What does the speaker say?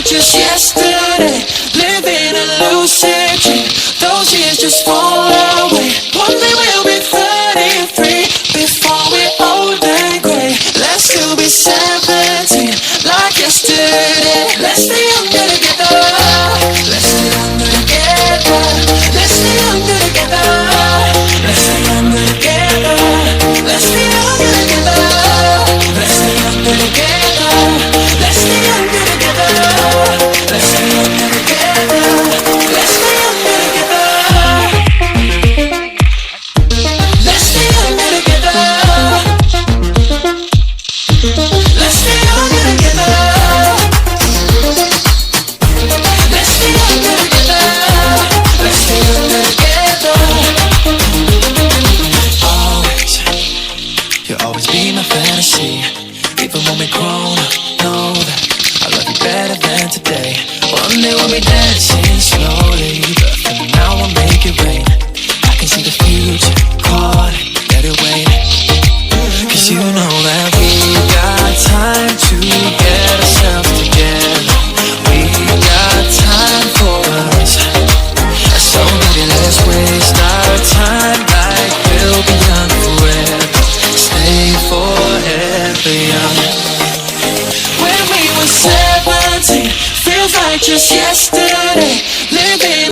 like just yesterday. Living a lucid dream. Those years just fall away. One day we'll be 33. Before we're old and gray. Let's still be 17 like yesterday. Let's stay younger together. Let's stay younger together. Let's stay younger together. Let's stay younger together. Let's stay younger together. Let's stay younger together. Let's stay younger together. Let's stay younger together. Let's stay younger together. Let's stay younger together. Let's stay younger together. Let's stay younger together. Let's stay younger together. Always, you'll always be my fantasy. Even when we're grown up, know that I love you better than today. One day we'll be dancing slowly, but for now I'll make it rain. I can see the future, caught it, let it wait. Cause you know that we got time to get ourselves together. We got time for us. So baby, let's waste our time like we'll be young forever. Stay forever young. When we were 17, feels like just yesterday. Living